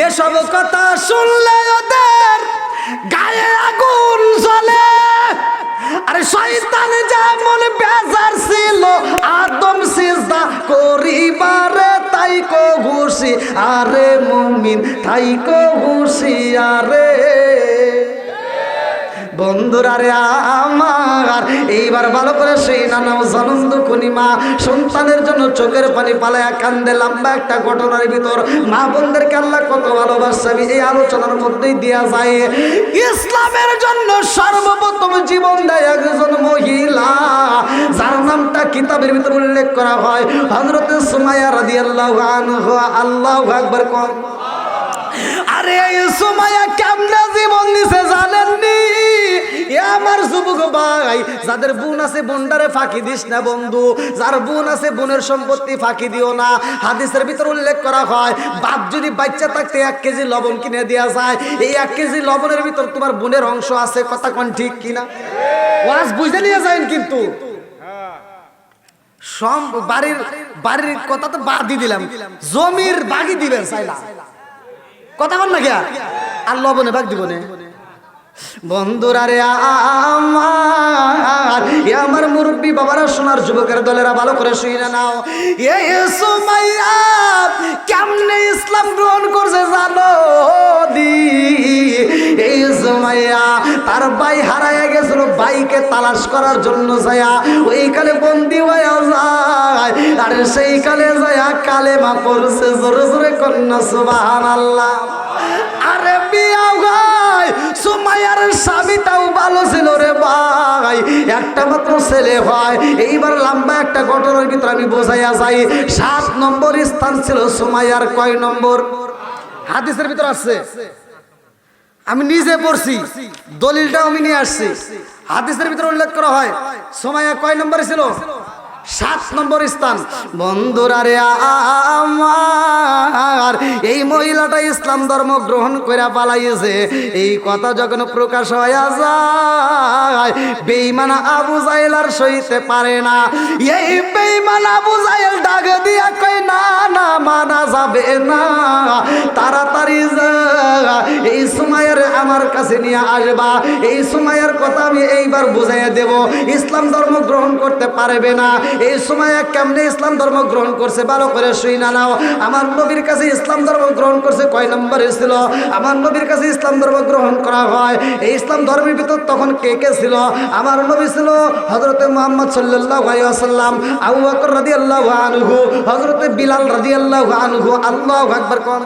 এসব কথা শুনলে ওদের গায়ে আগুন জ্বলে। আরে শয়তান যেমন বেজার ছিল আদম সিজদা করিবারে, তাই কো ঘুষি আরে মুমিন তাই কো ঘুষি আরে। বন্ধুরা রে আমার, এইবার ভালো করে সেই নানাও জনন্দ খুনিমা সন্তানের জন্য চোখের পানি পালায়া কান্দে। লম্বা একটা ঘটনার ভিতর মা বোনদেরকে আল্লাহ কত ভালোবাসে আমি এই আলোচনার মধ্যেই দেয়া যায়। ইসলামের জন্য সর্বপ্রথম জীবন দেয় একজন মহিলা, যার নামটা কিতাবের ভিতর উল্লেখ করা হয় হযরত সুমাইয়া রাদিয়াল্লাহু আনহা। আল্লাহু আকবার কোন। আরে এই সুমাইয়া কেমনে জীবন দিছে জানেননি? আমার যুবক ভাই, যাদের বোন আছে বোনটারে ফাঁকি দিস না বন্ধু, যার বোন আছে বোনের সম্পত্তি ফাঁকি দিও না। হাদিসের ভিতর উল্লেখ করা হয় বাপ যদি বাচ্চা থাকতে 1 কেজি লবণ কিনে দেওয়া যায়, এই 1 কেজি লবণের ভিতর তোমার বোনের অংশ আছে। কথা কোন ঠিক কিনা? ওয়াজ বুঝে নিয়ে যান। কিন্তু সব বাড়ির কথা তো বাদই দিলাম, জমির বাগি দিবেন চাইলা। কথা বল না গিয়া আর লবণে ভাগ দিব না। বন্ধুরা রে আমার মুরব্বী বাবারা, সোনার যুবকের দলেরা ভালো করে শুনে নাও। এই সুমাইয়া কেমনে ইসলাম গ্রহণ করছে জানো? এই সুমাইয়া তার ভাই হারায় গেছিল, ভাইকে তালাশ করার জন্য যায়া ওইখানে বন্দি হয়ে যায়। আর সেই কালে যায়া কালেমা পড়ছে জোরে জোরে কন্যা সুবহানাল্লাহ। আরে বিয়া ভাই, সুমাইয়ার স্বামীটাও ভালো ছিল রে ভাই, একটা মাত্র ছেলে হয়। এইবার লম্বা একটা ঘটনার ভিতরে আমি বোঝাইয়া যাই। 7 নম্বর স্থান ছিল সুমাইয়ার। কয় নম্বর? হাদিসের ভিতর আছে, আমি নিজে পড়ছি, দলিলটাও আমি নিয়ে আসছি। হাদিসের ভিতরে উল্লেখ করা হয় সুমাইয়া কয় নম্বরে ছিল? 7 নম্বর স্থান। বন্ধুরা রে আমার, এই মহিলাটা ইসলাম ধর্ম গ্রহণ করে পালাইছে। এই কথা যখন প্রকাশ হয়ে যায়, বেঈমান আবু জাহেল আর সইতে পারে না। এই বেঈমান আবু জাহেল ডাক দিয়া কয় না না, মানা যাবে না, তাড়াতাড়ি যা, এই সুমাইয়ার আমার কাছে নিয়ে আসবা। এই সুমাইয়ার কথা আমি এইবার বুঝাইয়া দেব, ইসলাম ধর্ম গ্রহণ করতে পারবে না। এই সুমাইয়া কেমনে ইসলাম ধর্ম গ্রহণ করছে ভালো করে শুইনা নাও। আমার নবীর কাছে ইসলাম ধর্ম গ্রহণ করছে কয় নম্বরে ছিল? আমার নবীর কাছে ইসলাম ধর্ম গ্রহণ করা হয়। এই ইসলাম ধর্মের ভিতর তখন কে কে ছিল? আমার নবী ছিল হযরতে মুহাম্মদ সাল্লাল্লাহু আলাইহি ওয়াসাল্লাম, আবু বকর রাদিয়াল্লাহু আনহু, হযরতে বিলাল রাদিয়াল্লাহু আনহু। আল্লাহু আকবার কোন।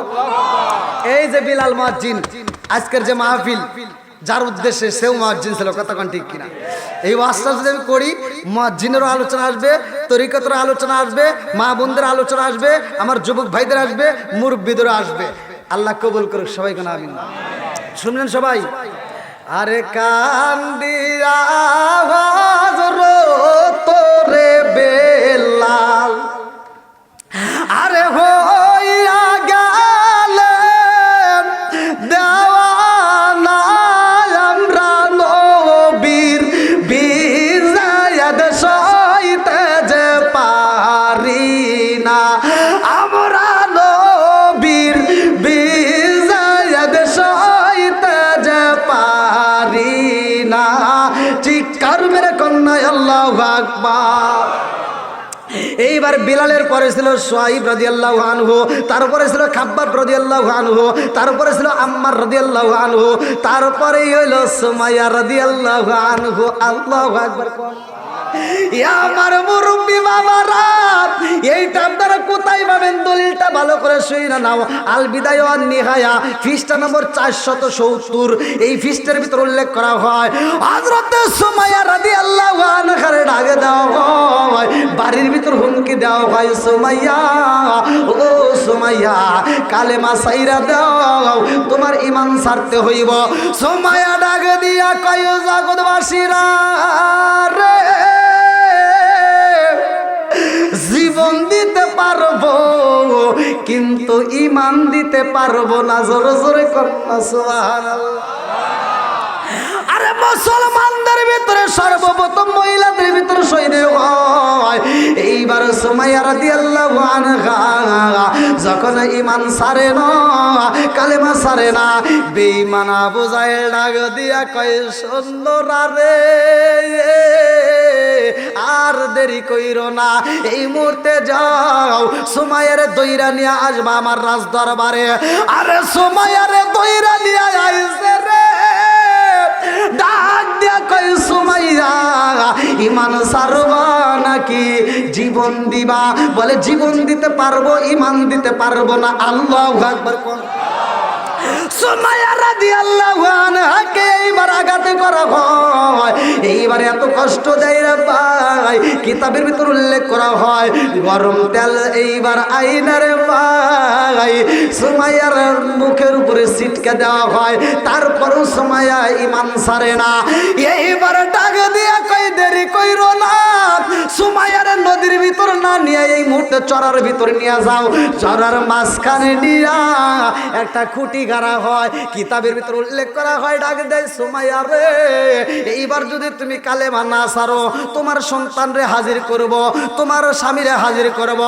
এই যে বিলাল মুয়াজ্জিন, আজকের যে মাহফিল যার উদ্দেশ্যে, সেও মুয়াজ্জিন ছিল। কথা কোন ঠিক কিনা? এই ওয়াজটা যদি আমি করি, মুয়াজ্জিনেরও আলোচনা আসবে, তরিকতের আলোচনা আসবে, মা বোনদের আলোচনা আসবে, আমার যুবক ভাইদের আসবে, মুরব্বীদেরও আসবে। আল্লাহ কবুল করুক সবাই কোন আমিন। শুনলেন সবাই? আরে কান্দিয়া হযরত রে বেলাল, আরে হইয়া গেলেন দেওয়ানা আমরা নবীর বিজয়াদ সইতে যে পারি না, আমরা নবীর বিজয়াদ সইতে যে পারি না। চিৎকার মেরে কন্যা আল্লাহু আকবার। এইবার বিলালের পরে ছিল সুহাইব রাদিয়াল্লাহু আনহু, তারপরে ছিল খাব্বাব রাদিয়াল্লাহু আনহু, তারপরে ছিল আম্মার রাদিয়াল্লাহু আনহু, তারপরেই হইল সুমাইয়া রাদিয়াল্লাহু আনহু। আল্লাহু আকবার। আমার মুরব্বী বাবারা, এইটা আপনারা কোথায় পাবেন? দলিলটা ভালো করে শুনে নাও। আল বিদায়া ওয়ান নিহায়া পৃষ্ঠা নম্বর 470। এই পৃষ্ঠার ভিতর উল্লেখ করা হয় হযরত সুমাইয়া রাদিয়াল্লাহু আনহার ডাকে দেওয়া হয়, বাড়ির ভিতর হুমকি দেওয়া হয়, সুমাইয়া ও সুমাইয়া কালেমা সাইরা দাও, তোমার ঈমান ছাড়তে হইব। সুমাইয়া ডাকে দিয়া কয় জগৎবাসীরা রে, জীবন দিতে পারবো কিন্তু ঈমান দিতে পারবো না। জোরে জোরে কন্যা সুবহানাল্লাহ। আর আরে মুসলমানদের ভিতরে সর্বপ্রথম মহিলাদের ভিতরে শহীদ হয় এইবার সুমাইয়া রাদিয়াল্লাহু আনহা। যখন ঈমান ছাড়ে না, কালেমা ছাড়ে না, বেঈমান আবু জাহেল ডাক দিয়া কয় সুন্দরা রে, আর দেরি কইরো না, এই মুহূর্তে যাও সুমাইয়ারে দইরা নিয়ে আসবা আমার রাজ দরবারে। আরে সুমাইয়ারে দইরা নিয়ে আইছে রে, ডাক দিয়া কই সুমাইয়া ঈমান ছাড়বা নাকি জীবন দিবা? বলে জীবন দিতে পারবো, ঈমান দিতে পারবো না। আল্লাহু আকবার। সুমাইয়া রাদিয়াল্লাহু আনহাকে এইবার আঘাত করা হয়, এইবার এত কষ্ট দেয় রে ভাই। কিতাবের ভিতর উল্লেখ করা হয় গরম তেল এইবার আইনারে ভাই সুমাইয়ার মুখের উপরে ছিটকে দেওয়া হয়, তারপরও সুমাইয়া ঈমান ছাড়ে না। এইবার ডাক দিয়া কই দেরি কইরো না, সুমাইয়ার নদীর ভিতর না নিয়ে এই মুহূর্তে চরার ভিতর নিয়ে যাও। চরার মাঝখানে নিয়া একটা খুঁটি গাড়া হয়, কিতাবের ভিতর উল্লেখ করা হয় ডাক দেয় সুমাইয়া রে, এইবার যদি তুমি কালেমা না ছাড়ো তোমার সন্তানরে হাজির করব, তোমার স্বামীরে হাজির করব।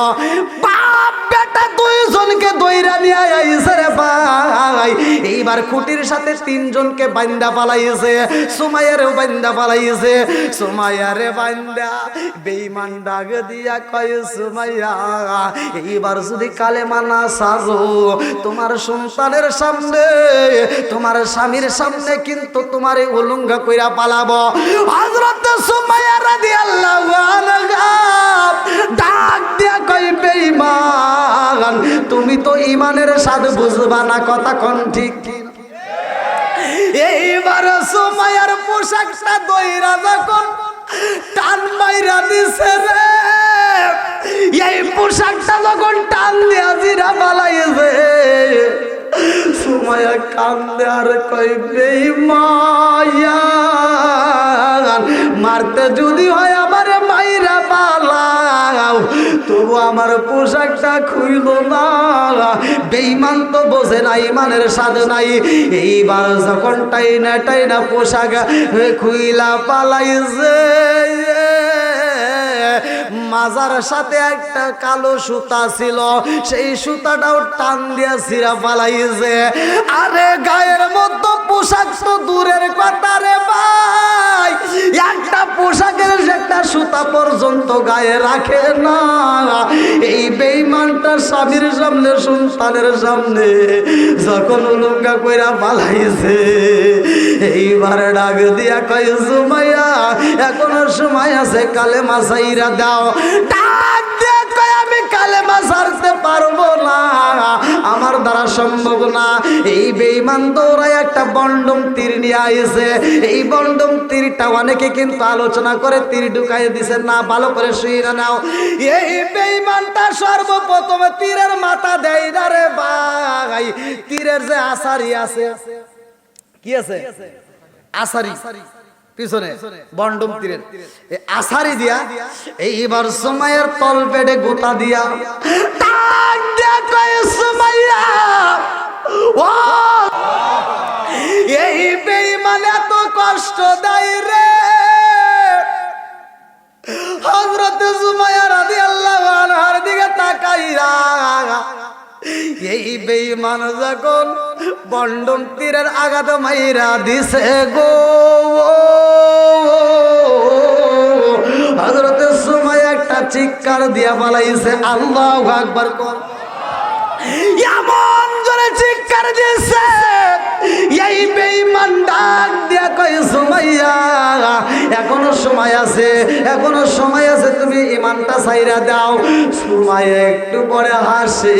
বাপ বেটা দুইজনকে দইরা নিয়ে আইছে রে ভাই। এইবার খুঁটির সাথে তিনজনকে বান্দা পালাইছে, সুমাইয়ারেও বান্দা পালাইছে। সুমাইয়ারে বান্দা বেঈমান ডাক দিয়া কয় সুমাইয়া এইবার যদি কালেমা না ছাড়ো তোমার সন্তানের সামনে, তোমার স্বামীর সামনে কিন্তু তোমার উলঙ্গ কইরা পালাবো। হযরত সুমাইয়া রাদিয়াল্লাহু আনহা ডাক দিয়া কই বেঈমান তুমি তো ঈমানের স্বাদ বুঝবা না, কথা কোন ঠিক কি? এইবার সুমাইয়ার পোশাকটা দইরা যখন টান মাইরা দিছে রে, এই পোশাকটা যখন টান দিয়া জিরা বালাইছে সুমাইয়া কান্দে আর কই বেঈমান মারতে যদি হয় আমার মাইরা পালাও, তবু আমার পোশাকটা খুইল না। বেঈমান তো বোঝে না ঈমানের স্বাদ নাই। এইবার যখন টাইনা পোশাক খুইলা পালাইছে, মাজার সাথে একটা কালো সুতা ছিল, সেই সুতাটাও টান দিয়া ছিঁড়া পালাইছে। আরে গায়ের মধ্যে পোশাক তো দূরের কথা রে ভাই, একটা পোশাকের একটা সুতা পর্যন্ত গায়ে রাখে না। এই বেঈমানটা স্বামীর সামনে, সন্তানের সামনে যখন উলঙ্গা কইরা পালাইছে, এইবার ডাক দিয়া কয় সুমাইয়া এখনো সময় আছে, কালেমা ছাইরা দাও। ডাক দিয়া কয় আমি কালেমা ছাড়তে পারবো না, আমার দ্বারা সম্ভব না। এই বেঈমান দৌড়ায় একটা বন্ডম তীর নিয়ে আইছে, এই বন্ডম তীরটা অনেকে কিন্তু আলোচনা করে তীর ঢুকাই দিছে না, ভালো করে শুইরা নাও। এই বেঈমানটা সর্বপ্রথম তীরের মাথা দেয় না রে ভাই, তীরের যে আসারি আছে, কি আছে আসারি পিছনে বন্ডম তীরের আসারি দিয়া এইবার সুমাইয়ার তল পেটে গোতা দিয়া টাক দিয়া কয় সুমাইয়া ও এই বেঈমান এত কষ্ট দেয় রে। হযরত সুমাইয়া রাদিয়াল্লাহু আনহার দিকে তাকাইরা এই বেঈমান যখন বন্ডম তীরের আঘাত মাইরা দিছে গো, হযরত সুমাইয়া একটা চিৎকার দিয়া পালাইছে। আল্লাহু আকবার কর। এমন জোরে চিৎকার দিয়েছে, এই বেঈমান ডাক দিয়া কয় সুমাইয়া এখনো সময় আছে, এখনো সময় আছে, তুমি ঈমানটা ছাইরা দাও। সুমাইয়া একটু পরে হাসে,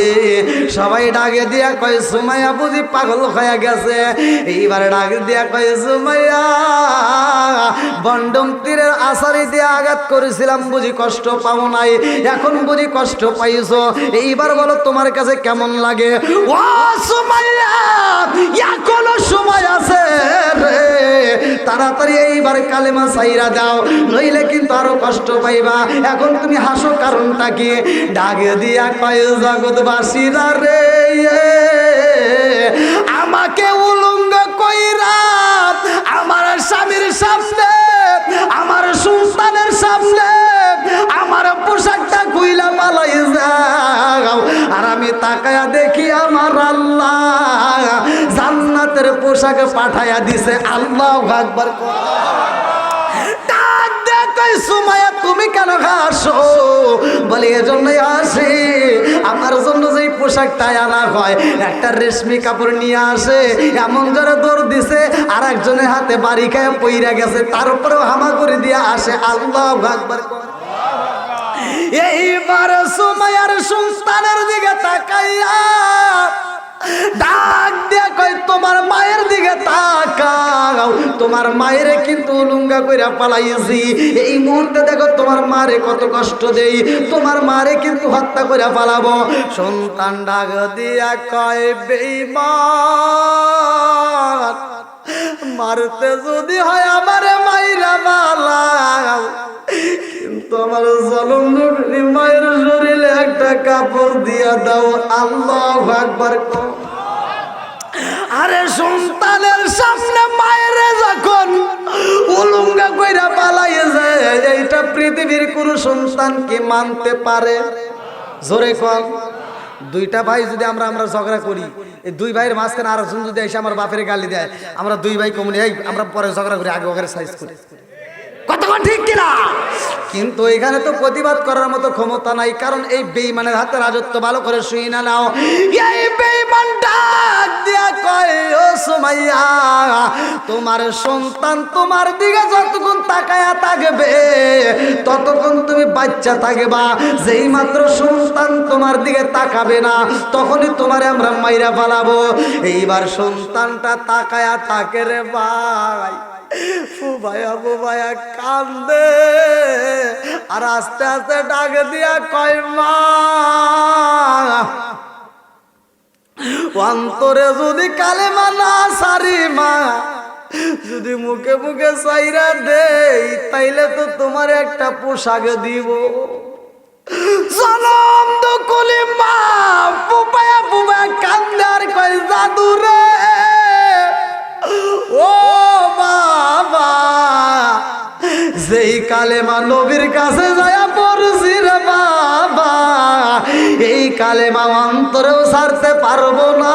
সবাই ডাকে দিয়া কয় সুমাইয়া বুঝি পাগল হয়ে গেছে। এইবার ডাক দিয়া কয় সুমাইয়া বন্ডম তীরের আসারি দিয়ে আঘাত করেছিলাম বুঝি কষ্ট পাও নাই, এখন বুঝি কষ্ট পাইছো, এইবার বলো তোমার কাছে কেমন লাগে? ও সুমাইয়া এখনো সময় আছে রে, তাড়াতাড়ি এইবার কালেমা ছাইরা দাও, নইলে কিন্তু আরো কষ্ট পাইবা। এখন তুমি হাসো কারণটা কি? ডাক দিয়া কয় জগৎবাসীরা রে, আমাকে উলঙ্গ কইরা আমার স্বামী পোশাক পাঠাইয়া দিছে। আল্লাহু আকবার। ডাক দে কই সুমাইয়া তুমি কেন খাসো? বলে এজন্যই আসি, আমার জন্য যেই পোশাকটা আনা হয় একটা রেশমি কাপড় নিয়ে আসে, এমন জোরে দৌড় দিছে আর একজনের হাতে বাড়ি খায় পইরা গেছে, তারপরেও হামা করে দিয়ে আসে। আল্লাহু আকবার। এইবার সুমাইয়ার সন্তানের দিকে তাকাইয়া ডাক দিয়ে কয় তোমার মায়ের দিকে তাকাও, তোমার মায়ের কিন্তু উলুঙ্গা কইরা পালাইছি, এই মুহূর্তে দেখো তোমার মারে কত কষ্ট দেই, তোমার মারে কিন্তু হত্যা কইরা পালাবো। সন্তান ডাক দিয়া কয় বেঈমান, মারতে যদি হয় আমারে মাইরা পালাও, কিন্তু আমার জলম নবী মায়ের শরীরে একটা কাপড় দিয়া দাও। আল্লাহু আকবার। আরে সন্তানের সামনে মায়ের যখন উলুঙ্গা কইরা পালাইছে, এইটা পৃথিবীর কোন সন্তান কি মানতে পারে? জোরে কর। দুইটা ভাই যদি আমরা ঝগড়া করি, এই দুই ভাইয়ের মাঝখানে আরেকজন যদি এসে আমার বাপের গালি দেয়, আমরা দুই ভাই কমনি এই আমরা পরে ঝগড়া করি, আগে ওখানে সাইজ করি, কতক্ষণ ঠিক কিনা? কিন্তু এখানে তো প্রতিবাদ করার মতো ক্ষমতা নাই, কারণ এই বেঈমানের হাতে রাজত্ব। ভালো করে শুই না নাও। এই বেঈমান ডাক দিয়া কয় ও সুমাইয়া, তোমার সন্তান তোমার দিকে যতক্ষণ তাকায়া থাকবে ততক্ষণ তুমি বাচ্চা থাকবা, যেই মাত্র সন্তান তোমার দিকে তাকাবে না তখনই তোমারে আমরা মাইরা ফালাবো। এইবার সন্তানটা তাকায়া থাকে রে ভাই, ফুবায়া ফুবায়া কান্দে আর আস্তে আস্তে ডাক দিয়া কয় মা, অন্তরে যদি কালেমা না সারি মা, যদি মুখে মুখে চাইরা দেই তাইলে তো তোমার একটা পোশাক দিব। জনম দুকুলি মা ফুবায়া ফুবায়া কান্দে আর কয় জাদু রে, ও বাবা, যেই কালেমা নবীর কাছে যায় পড়ছি রে বাবা, এই কালেমা অন্তরেও ছাড়তে পারবো না,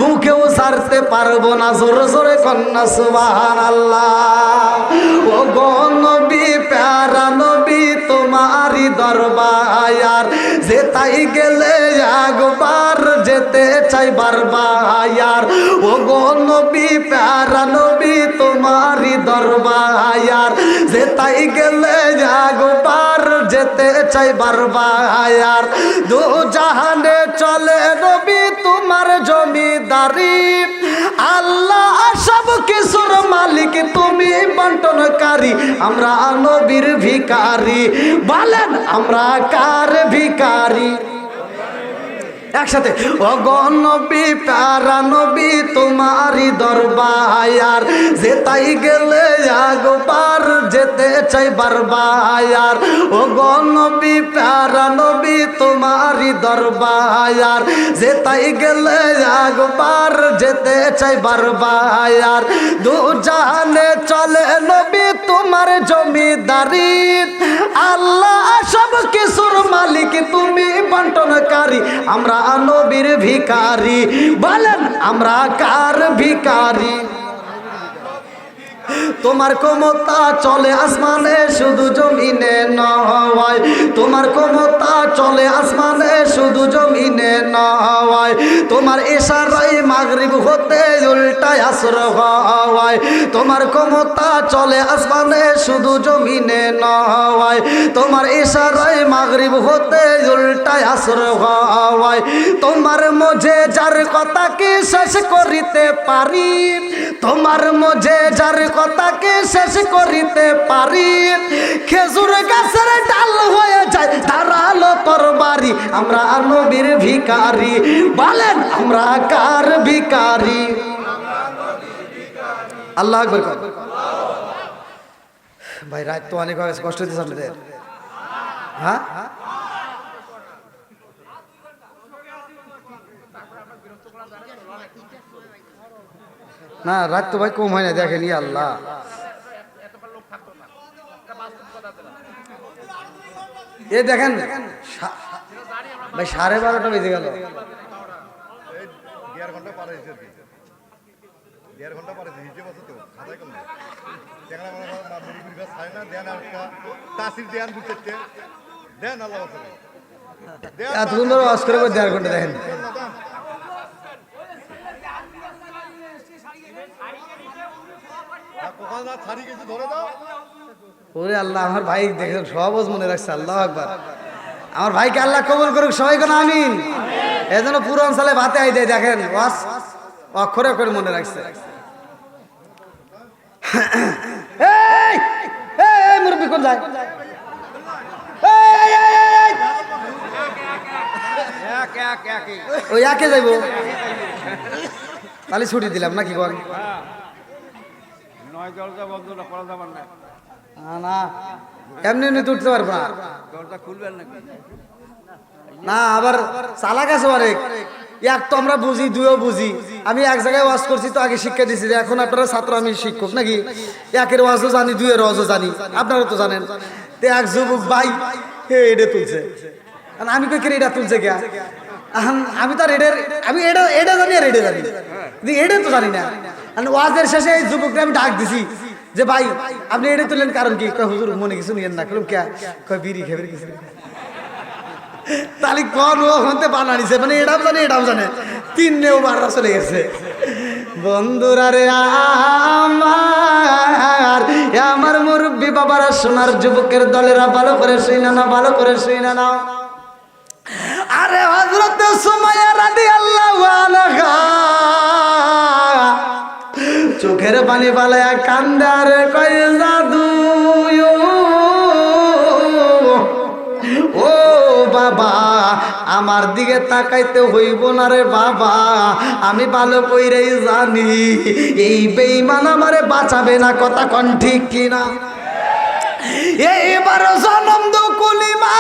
মুখেও ছাড়তে পারবো না। জোরে জোরে কন্যা সুবহানাল্লাহ। ও গো নবী প্যারা নবী তোমারই দরবার, যেতাই গেলে একবার যেতে চাই বারবার। ও গো নবী প্যারা নবী তোমারই দরবার, যেতাই গেলে একবার যেতে চাই বারবার। দু জাহানে চলে নবী তোমার জমিদারি, আল্লাহ সব কিছুর মালিক তুমি বন্টনকারী, আমরা নবীর ভিখারি। বলেন আমরা কার ভিখারি? একসাথে ও গো নবী প্যারা নবী তোমারই দরবার, যেতাই গেলে একবার যেতে চাই বারবার। ও গো নবী প্যারা নবী তোমারই দরবার, যেতাই গেলে একবার যেতে চাই বারবার। দু জাহানে চলে নবী তোমার জমিদারি, আল্লাহ সব কিছুর মালিক তুমি বন্টনকারী, আমরা নবীর ভিখারি। বলেন আমরা কার ভিখারি? তোমার ক্ষমতা চলে আসমানে শুধু জমিনে নয়, তোমার ক্ষমতা চলে আসমানে শুধু জমিনে নয়, তোমার ইশারায় মাগরিব হতে উল্টায় আসর হয়, তোমার ক্ষমতা চলে আসমানে শুধু জমিনে নয়, তোমার ইশারায় মাগরিব হতে উল্টায় আসর হয়। তোমার মধ্যে যার কথা কি শেষ করিতে পারি, তোমার মধ্যে যার কথাকে শেষ করিতে পারি, খেজুর গাছের ডাল হয়ে যায় ধারালো তরবারি, আমরা নবীর ভিখারি। বলেন আমরা কার ভিখারি? আল্লাহু আকবার। ভাই রাত তো অনেক হয়ে গেছে, কষ্ট দিচ্ছে আপনাদের। হ্যাঁ না, রাত তো ভাই কম হয় না, দেখেনি আল্লাহ। এ দেখেন ভাই 12:30 বেজে গেল। দেড় ঘন্টা পরে হিসেব আছে তো খাতায় কম দেখলাম মুড়ি মুড়ি গাছ খায় না দেন একটা তাসির দেন বুঝতে দেন আল্লাহ এতক্ষণ ধরে ওয়াজ করে 1.5 ঘন্টা দেখেন ওরে আল্লাহ আমার ভাই দেখেন সব মনে রাখছে আল্লাহ আকবার আমার ভাইকে আল্লাহ কবুল করুক সবাই কোন আমিন এজন্য পুরো অঞ্চলে ভাতে আই দেয় দেখেন ওয়াজ অক্ষরে অক্ষরে মনে রাখছে এই এই মুরব্বি কোন যায় ওই একে যাইব তাহলে ছুটি দিলাম নাকি বল না এমনি এমনি তো উঠতে পারবো না না আবার চালাক আছে অনেক এক তো আমরা বুঝি দুইও বুঝি আমি এক জায়গায় ওয়াজ করছি তো আগে শিক্ষা দিচ্ছি এখন আপনারা ছাত্র আমি শিক্ষক নাকি একের ওয়াজও জানি দুইয়ের ওয়াজও জানি আপনারা তো জানেন তো এক যুবক ভাই এটা তুলছে আমি কই এটা তুলছে কে আমি তো আমি এটা জানি আর এটা জানি এটা তো জানি না ওয়াজের শেষে এই যুবককে আমি ডাক দিছি যে ভাই আপনি এটা তুললেন কারণ কি হুজুর মনে কিছু নিয়েন না করলাম কে কয় বিড়ি খেয়ে কিছু তাহলে কোন ও হতে বানানিছে মানে এটাও জানে তিন নেও বাররা চলে গেছে বন্ধুরা রে আমার মুরব্বী বাবারা সোনার যুবকের দলেরা ভালো করে শুইনা না ভালো করে শুইনা না আরে হযরত সুমাইয়া রাদিয়াল্লাহু আনহা চোখের পানি ফালায়া কান্দে আর কয় জাদু ও বাবা আমার দিকে তাকাইতে হইব না রে বাবা আমি ভালো কইরাই জানি এই বেঈমান আমারে বাঁচাবে না কথা কোন ঠিক কিনা এইবার জনম দুকুলি মা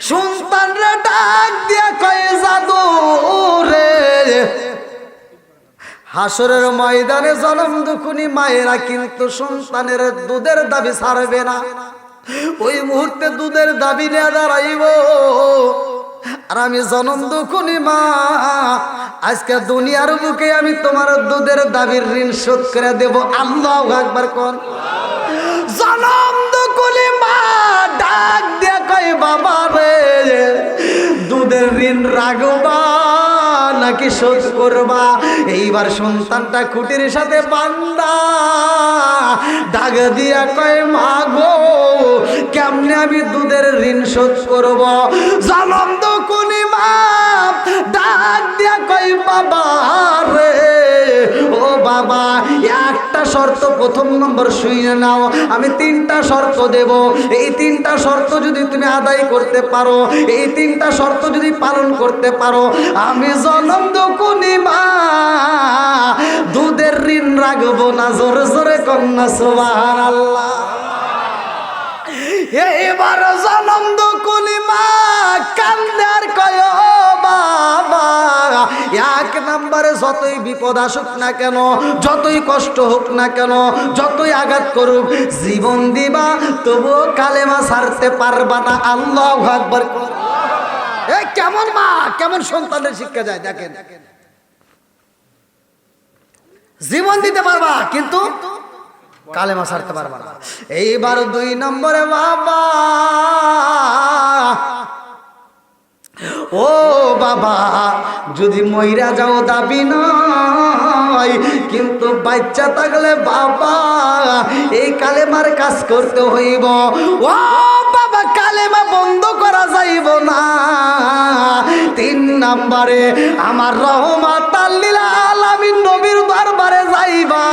সন্তান রে ডাক দিয়া কয় জাদু রে হাসরের ময়দানে জনম দুকুনি মায়েরা কিন্তু সন্তানের দুধের দাবি ছাড়বে না ওই মুহূর্তে দুধের দাবি নিয়ে দাঁড়াইব আর আমি জনম দুকুনি মা আজকে দুনিয়ার বুকে আমি তোমার দুধের দাবির ঋণ শোধ করে দেব আল্লাহু আকবার কোন জনম দুকুনি মা ডাক দিয়ে কই বাবা রে দুধের ঋণ রাখবা নাকি শোধ করবা এইবার সন্তানটা খুঁটির সাথে বান্দা ডাক দিয়া কয় মা গো কেমনে আমি দুধের ঋণ শোধ করব জনম দুকুনি মা ডাক দিয়া কয় বাবা রে ও বাবা একটা শর্ত প্রথম নম্বর শুনে নাও আমি 3টা শর্ত দেব এই 3টা শর্ত যদি তুমি আদায় করতে পারো এই 3টা শর্ত যদি পালন করতে পারো আমি জনম দুকুনি মা দুধের ঋণ রাখবো না জোরে জোরে কন্যা সুবহানাল্লাহ এবার জনম দুকুনি মা কান্দে আর কয় বাবা এক নম্বরে যতই বিপদ আসুক না কেন যতই কষ্ট হোক না কেন যতই আঘাত করুক জীবন দিবা তবুও কালেমা ছাড়তে পারবা না আল্লাহু আকবার এই কেমন মা কেমন সন্তানের শিক্ষা যায় দেখেন জীবন দিতে পারবা কিন্তু কালেমা ছাড়তে পারবা না এইবার 2 নম্বরে বাবা ও বাবা যদি মইরা যাও দাবি নয় কিন্তু বাচ্চা থাকলে বাবা এই কালেমার কাজ করতে হইব ও বাবা কালেমা বন্ধ করা যাইব না 3 নম্বরে আমার রহমাতাল লিল আলামিন নবীর দরবারে যাইবা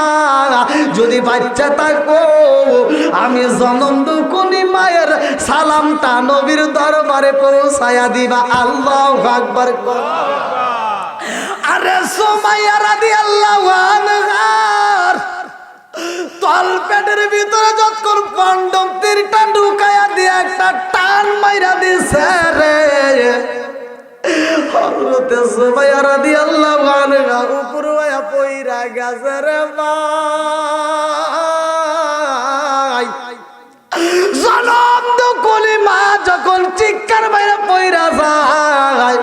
যদি বাচ্চা থাকো আমি জনম দুকুনি মায়ের সালামটা নবীর দরবারে পৌঁছায়া দিবা আল্লাহু আকবার আরে সুমাইয়া রাদিয়াল্লাহু আনহা তল পেটের ভিতরে যতক্ষণ পান্ডব তীরটা ঢুকায়া দিয়ে একটা টান মাইরা দিছে রে হযরতে সুমাইয়া রাদিয়াল্লাহু আনহা উপরে আয়া পইরা গেছে রে ভাই জনম দুকুনি মা যখন চিৎকার মাইরা পইরা যায়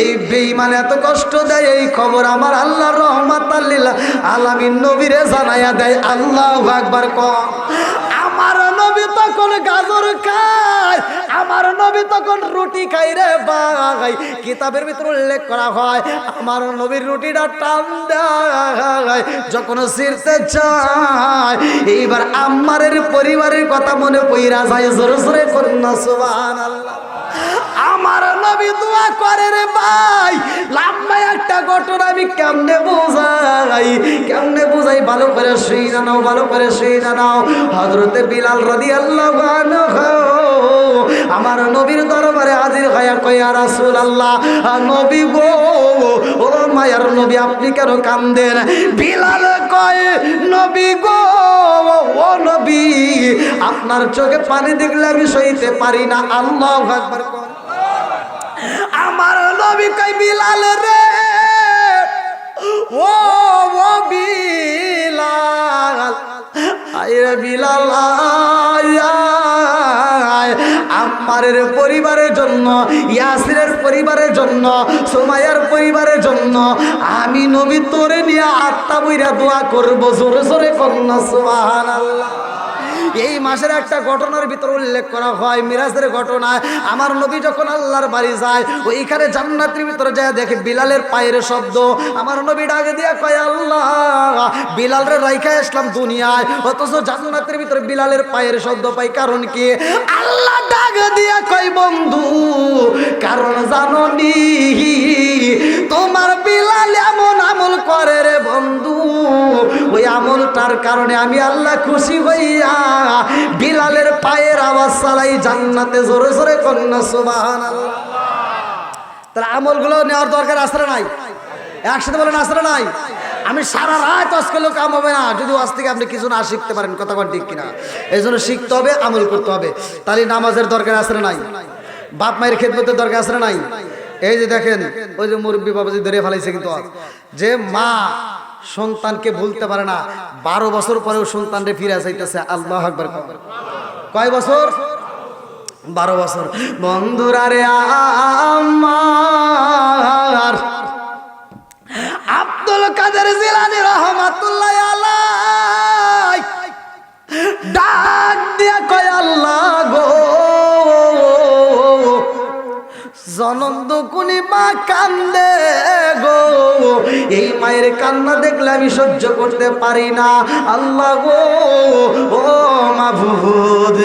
এই বেঈমান এত কষ্ট দেয়, এই খবর আমার আল্লাহ রহমাতাল লিল আলামিন নবীরে জানায়া দেয়। আল্লাহু আকবার কও। আমার নবী তখন গাজর খায়, আমার নবী তখন রুটি খাই রে ভাই। কিতাবের ভিতর উল্লেখ করা হয় আমার নবীর রুটিটা টান দেয় যখন ছিঁড়তে চায়। এইবার আম্মারের পরিবারের কথা মনে পইরা যায়, জোরে জোরে কন্যা সুবহানাল্লাহ। আমার নবী দোয়া করে রে ভাই। লম্বা একটা ঘটনা আমি কেমনে বুঝাই ভালো করে শুইনা নাও, ভালো করে শুইনা নাও। হযরতে বিলাল রাদিয়াল্লাহু আনহু আমার নবীর দরবারে হাজির হইয়া কয়, ইয়া রাসূলুল্লাহ, নবী গো, ও মায়ার নবী, আপনি কেন কান্দেন? বিলাল কয়, নবী গো, ও নবী, আপনার চোখে পানি দেখলে আমি সইতে পারি না। আল্লাহু আকবার। আমার নবী কই, বিলাল রে, ও বিলাল, আয় বিলাল, আম্মারের পরিবারের জন্য, ইয়াসিরের পরিবারের জন্য, সুমাইয়ার পরিবারের জন্য আমি নবী তোরে নিয়ে আত্মা বইরা দোয়া করব। জোরে জোরে কন্যা সুবহানাল্লাহ। এই মাসের একটা ঘটনার ভিতর উল্লেখ করা হয়, মিরাজের ঘটনা। আমার নবী যখন আল্লাহর বাড়ি যায়, ওইখানে জান্নাতের ভিতরে যায় দেখে বিলালের পায়ের শব্দ। আমার নবী ডাকে দিয়া কয়, আল্লাহ, বিলালের রাইখা আসলাম দুনিয়ায়, অথচ জান্নাতের ভিতরে বিলালের পায়ের শব্দ পাই, কারণ কি? আল্লাহ ডাকে দিয়া কয়, বন্ধু, কারণ জাননি তোমার বিলাল এমন আমল করে রে বন্ধু, ওই আমলটার কারণে আমি আল্লাহ খুশি হইয়া বিলালের পায়ের আওয়াজ চালাই জান্নাতে। জোরে জোরে কন্যা সুবহানাল্লাহ। তাহলে আমলগুলো নেওয়ার দরকার আছে না নাই? একসাথে বলেন আছে না নাই? আমি সারা রাত ওয়াজ করলেও কাম হবে না যদি ওয়াজ থেকে আপনি কিছু না শিখতে পারেন। কথা বল ঠিক কিনা? এই জন্য শিখতে হবে, আমল করতে হবে। তাহলে নামাজের দরকার আছে না নাই? বাপ মায়ের খেদমতের দরকার আছে না নাই? এই যে দেখেন, ওই যে মুরব্বী বাবাজি ধরে ফেলাইছে, কিন্তু যে মা সন্তানকে ভুলতে পারে না, 12 বছর পরেও সন্তানরে ফিরে চাইতেছে। আল্লাহু আকবার। কয় বছর? 12 বছর। বন্ধুরা রে, আমার আব্দুল কাদের জিলানী রহমাতুল্লাহ আলাইহি ডাক দিয়া কয়, আল্লাহ গো, জনম দুকুনি মা কান্দে গো, এই মায়ের কান্না দেখলে আমি সহ্য করতে পারি না। আল্লাহ গো, ও মাবুদ,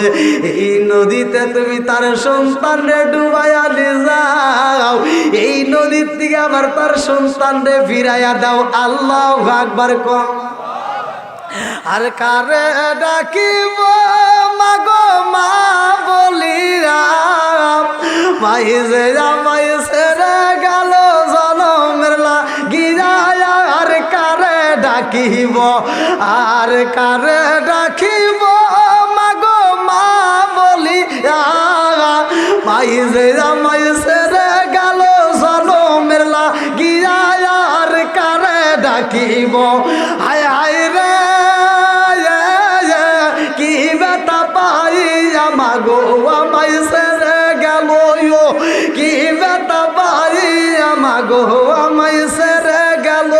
এই নদীতে তুমি তার সন্তানরে ডুবাইয়া নিয়ে যাও, এই নদীর থেকে আবার তার সন্তানরে ফিরাইয়া দাও। আল্লাহু আকবার কর। আর কারে ডাকিব মাগো মা বলিরা, মাই যে আমায় ছেড়ে গেল জনমের লাগিয়া। আর কারে ডাকিব, আর কারে ডাকিব মাগো মা বলিয়া, মাই যে আমায় ছেড়ে গেল জনমের লাগিয়া। আর কারে ডাকিব, হায় হায় রে, কি ব্যথা পাইয়া মাগো আমায় ছেড়ে গেল, কি ব্যথা পাইয়া মাগো আমায় ছেড়ে গেল।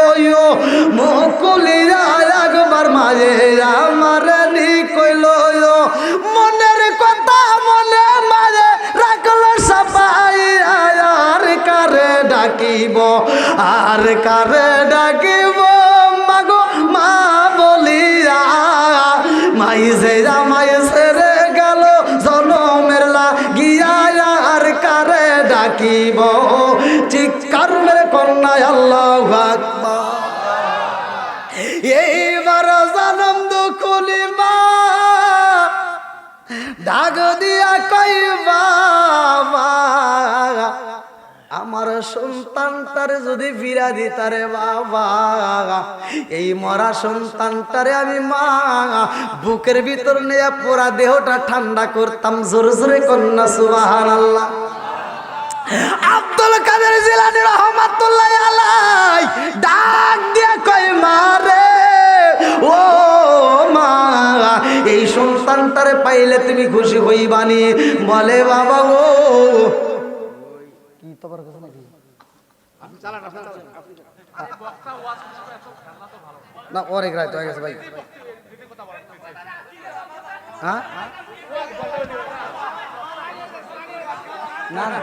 মুকুলিয়া একবার মাঝে আমার নি কইল, মনের কথা মনে মাঝে রাখল সবাই। আর কারে ডাকিব, আর কারে ডাকিব মাগো মা বলিয়া, মাই যে আমায় ছেড়ে গেল জনমের লাগিয়া। আর কারে ডাকিব, চিৎকার মেরে কন্যা আল্লাহু আকবার। এইবার জনম দুকুলি মা ডাক দিয়া কই, বাবা, আমার সন্তানটারে যদি ফিরা দিতারে বাবা, এই মরা সন্তানটারে আমি মা বুকের ভিতর নিয়ে পুরা দেহটা ঠান্ডা করতাম। জোরে জোরে কন্যা সুবহানাল্লাহ। আব্দুল কাদের জিলানী রহমাতুল্লাহ আলাইহি ডাক দিয়া কয়, মা রে, ও মা, এই সন্তানটারে পাইলে তুমি খুশি হইবানি? বলে, বাবা ও কি তোমার কথা নাকি? না অনেক রায় তো হয়ে গেছে ভাই। হ্যাঁ না না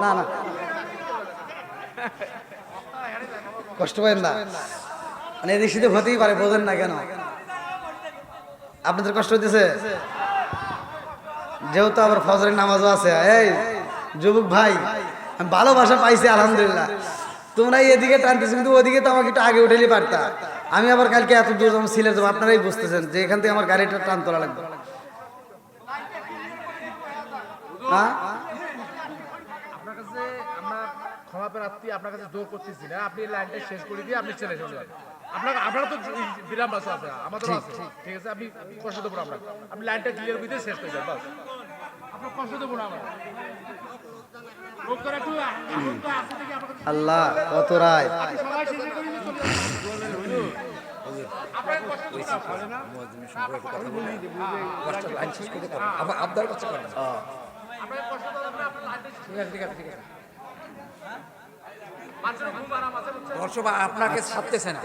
না না কষ্ট পাবেন না, মানে এদিক সেদিক হতেই পারে, বোঝেন না কেন আপনাদের কষ্ট হইতেছে? যেহেতু আবার ফজরের নামাজও আছে। এই যুবক ভাই, আমি ভালোবাসা পাইছি আলহামদুলিল্লাহ, তোমরা এদিকে টানতেছো কিন্তু ওদিকে তো আমাকে একটু আগে উঠেলি পারতা। আমি আবার কালকে এত দূর যখন সিলেট যাবো, আপনারাই বুঝতেছেন যে এখান থেকে আমার গাড়িটা টান তোলা লাগবে। হ্যাঁ আপনার কাছে আমরা ক্ষমা প্রার্থী, আপনার কাছে দোয়া করতেছি না, আপনি লাইনটা শেষ করে দিয়ে আপনি চলে যান। আপনারা তো বিরাম বাস আছে, আমাদেরও আছে, ঠিক আছে? আপনি কষ্ট দেবো আমরা, আপনি লাইনটা ক্লিয়ার করে শেষ করে যান, বাস। আপনার কষ্ট দেবো না আমরা। আল্লাহ কত রায়। দর্শক আপনাকে ছাড়তেছে না।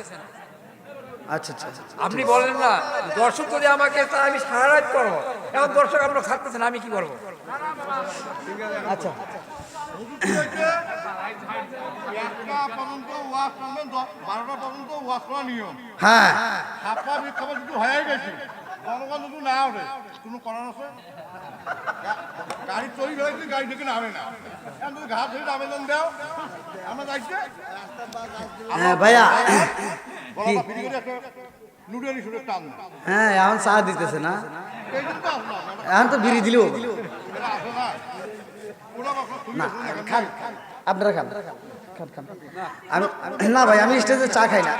আচ্ছা আচ্ছা আচ্ছা, আপনি বলেন না দর্শক যদি আমাকে চায় আমি সারা রাত করবো, এখন দর্শক আপনার ছাড়তেছে না, আমি কি করবো? আচ্ছা একটা পর্যন্ত ওয়াশ করবেন, 12টা পর্যন্ত ওয়াশ করা নিয়ম। হ্যাঁ ছাপা বিক্ষাপন যদি হয়ে গেছে, জনগণ যদি না ওঠে, কোনো করার আছে? গাড়ি তৈরি হয়েছে, গাড়ি থেকে নামে না, এখন যদি ঘাট ধরে আবেদন দাও, আমরা যাইছে হ্যাঁ ভাইয়া, নুডেলি সুরে টান না, হ্যাঁ এখন চা দিতেছে না, এই জন্য তো আসলাম এখন তো বিড়ি দিলেও আসে না কোনো কখনো না। খান আপনারা খান খান খান। আমি না ভাই, আমি স্টেজে চা খাই না।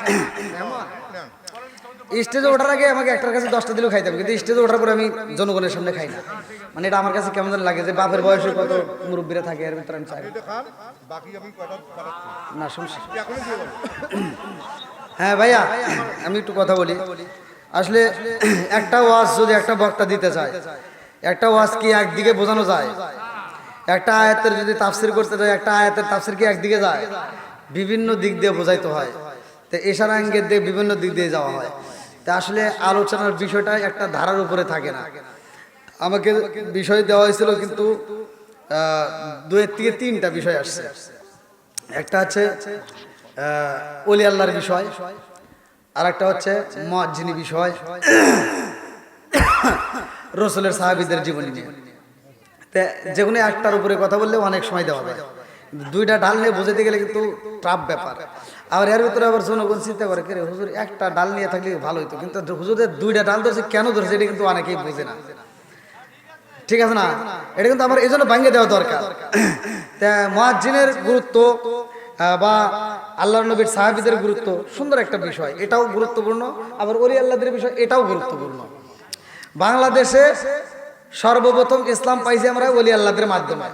স্টেজে ওঠার আগে আমাকে একটার কাছে 10টা দিলেও খাইতাম, কিন্তু স্টেজে ওঠার পরে আমি জনগণের সামনে খাই না। মানে এটা আমার কাছে কেমন যেন লাগে যে বাপের বয়সে কত মুরব্বীরা থাকে, এর ভিতরে আমি চাই না। খান, বাকি আমি কয়টা পাঠাচ্ছি না সমস্যা। এখনই দিয়ে দেবো। হ্যাঁ ভাইয়া, আমি একটু কথা বলি। আসলে একটা ওয়াজ যদি একটা বক্তা দিতে চায়, একটা ওয়াজ কি একদিকে বোঝানো যায়? একটা আয়াতের যদি তাফসির করতে যায়, একটা আয়াতের তাফসির কি একদিকে যায়? বিভিন্ন দিক দিয়ে বোঝাইতে হয়। তো ইশারা ইঙ্গিত দিয়ে বিভিন্ন দিক দিয়ে যাওয়া হয়। তা আসলে আলোচনার বিষয়টা একটা ধারার উপরে থাকে না। আমাকে বিষয় দেওয়া হয়েছিল, কিন্তু 2 থেকে 3টা বিষয় আসছে। একটা হচ্ছে ওলি আল্লাহর বিষয়, আর একটা হচ্ছে মুয়াজ্জিনি বিষয়, রাসূলের সাহাবীদের জীবনী নিয়ে। তে যে কোনো একটার উপরে কথা বললে অনেক সময় দেওয়া যায়, কিন্তু 2টা ডাল নিয়ে বোঝাতে গেলে কিন্তু টাফ ব্যাপার। আর এর ভিতরে আবার জনগণ চিন্তা করে, কে রে হুজুর একটা ডাল নিয়ে থাকলে ভালো হতো, কিন্তু হুজুরের 2টা ডাল ধরছে, কেন ধরছে এটা কিন্তু অনেকেই বোঝে না, ঠিক আছে না? এটা কিন্তু আমার এই জন্য ভাঙিয়ে দেওয়া দরকার। তা মুয়াজ্জিনের গুরুত্ব বা আল্লাহর নবীর সাহাবীদের গুরুত্ব সুন্দর একটা বিষয়, এটাও গুরুত্বপূর্ণ। আবার ওলি আল্লাহদের বিষয়, এটাও গুরুত্বপূর্ণ। বাংলাদেশে সর্বপ্রথম ইসলাম পাইছি আমরা ওলি আল্লাহদের মাধ্যমে,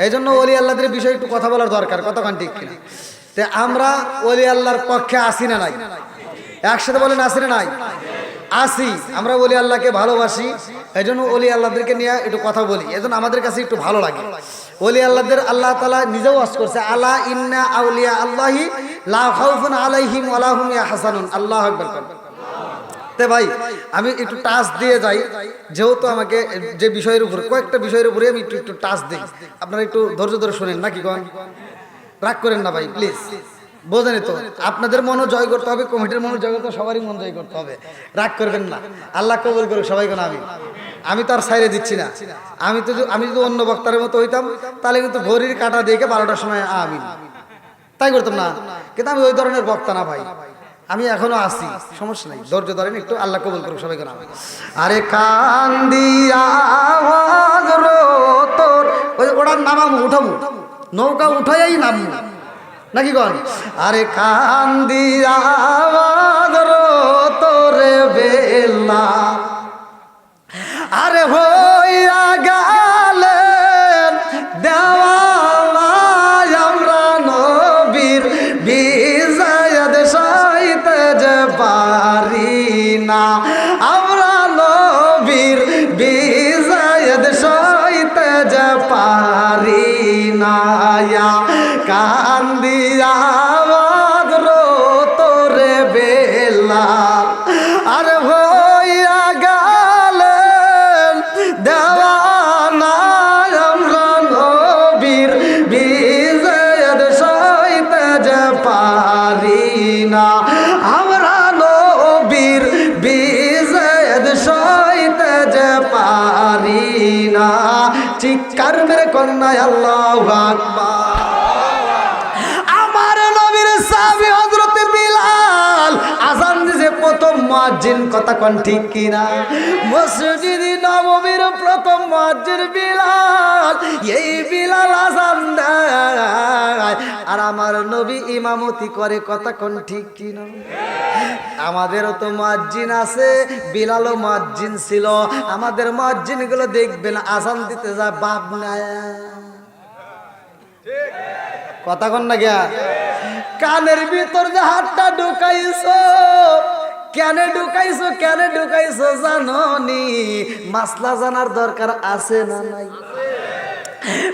এই জন্য ওলি আল্লাহদের বিষয়ে একটু কথা বলার দরকার, কতক্ষণ ঠিক কিনা? তে আমরা ওলি আল্লাহর পক্ষে আসি না নাই? একসাথে বলেন আসি না নাই? আসি। আমরা ওলি আল্লাহকে ভালোবাসি, এই জন্য ওলি আল্লাহদেরকে নিয়ে একটু কথা বলি, এই জন্য আমাদের কাছে একটু ভালো লাগে। ওলি আল্লাহদের আল্লাহ তাআলা নিজেও ওয়াজ করছে, আলা ইন্না আউলিয়া আল্লাহি লা খাউফুন আলাইহিম ওয়া লা হুম ইয়াহজানুন। আল্লাহু আকবার। তে ভাই আমি একটু টাচ দিয়ে যাই, যেহেতু আমাকে যে বিষয়ের উপরে, কয়েকটা বিষয়ের উপরে আমি একটু একটু টাচ দিই, আপনারা একটু ধৈর্য ধরে শোনেন, নাকি কোন? রাগ করেন না ভাই প্লিজ, বোঝেনি তো? আপনাদের মনও জয় করতে হবে, কমিটির মনও জয় করতে হবে, সবারই মন জয় করতে হবে। রাগ করবেন না, আল্লাহ কবুল করুক সবাই। কোন আমি তো আর সাইরে দিচ্ছি না। আমি যদি অন্য বক্তার মতো হইতাম, তাহলে কিন্তু ঘড়ির কাটা দেখে 12টার সময় আমিন তাই করতাম না, কিন্তু আমি ওই ধরনের বক্তা না ভাই। আমি এখনো আছি, সমস্যা নাই, ধৈর্য ধরেন একটু, আল্লাহ কবুল করুক সবাই। কোন আরে কান্দিয়া তোর ওটা নামামু, উঠামু, নৌকা উঠাই নামু, নাকি কন? আরে কান্দিয়া তোরে বেলা, আরে হইয়া গেলেন দেওয়ালা আমরা নবীর বিজয় দেশাইতে যে পা কান্দিয়া তোরে বেলাল আর হইয়া গেলেন দেওয়ানা আমরা নবীর বিজয়ের সইতে যে পারি না আমরা নবীর বিজয়ের সইতে যে পারি না চিৎকার মেরে কন্যা আল্লাহু আকবার আমার নবীর সাহাবী হযরত বিলাল আযান দিছে প্রথম মুয়াজ্জিন কথা কোন ঠিক কিনা মসজিদে নববীর প্রথম মুয়াজ্জিন বিলাল এই বিলাল আযান দেয় আর আমার নবী ইমামতি করে কথা কোন ঠিক কিনা আমাদেরও তো মুয়াজ্জিন আছে বিলালও মুয়াজ্জিন ছিল আমাদের মুয়াজ্জিন গুলো দেখবেন আযান দিতে যায় বাপ নাই কথা কন না গিয়া কানের ভিতর যে হাতটা ঢুকাইছো কেন ঢুকাইছো জানো নি মাসলা জানার দরকার আছে না নাই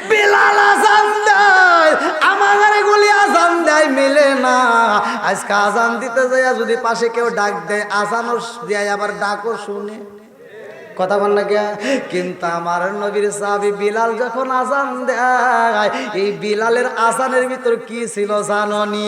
বিলাল আযান দেয় আমার গুলি আযান দেয় মিলে না আজকে আযান দিতে যায় যদি পাশে কেউ ডাক দেয় আযানও দেয় আবার ডাকও শুনে কথা বল না গিয়া কিন্তু আমার নবীর সাহাবী বিলাল যখন আযান দেয় এই বিলালের আযানের ভিতর কি ছিল জানো নি